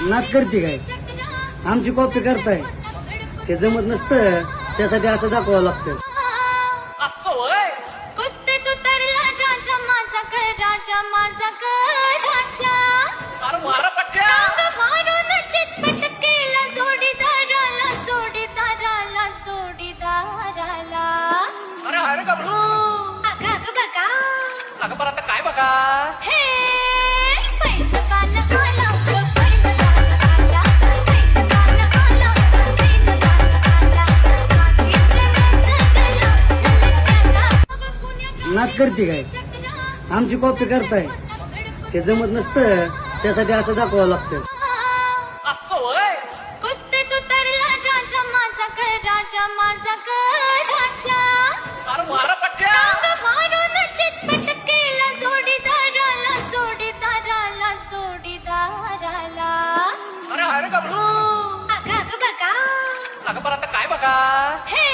नाच करते काय आमची कॉपी करताय ते जमत नसतं त्यासाठी असं दाखवावं लागतं. असं होय. कुस्तीत उतरला राजा माझा कर राजा माझा कर राजा अरे मारा पट्ट्या. टांग मारून चितपट केला जोडीदाराला जोडीदाराला जोडीदाराला. अरे अरे गबडू. अगं अगं बघा अगं बरं आता काय बघा. हे पैलवान आला पैलवान आला पैलवान आला पैलवान आला नाच करते काय आमची कॉपी करताय ते जमत नसतं त्यासाठी असं दाखवावं लागतं. असं होय. कुस्तीत उतरला राजा माझा कर राजा माझा कर राजा अरे मारा पट्ट्या. टांग मारून चितपट केला जोडीदाराला जोडीदाराला जोडीदाराला. अरे अरे गबडू. अगं अगं बघा अगं बरं आता काय बघा. हे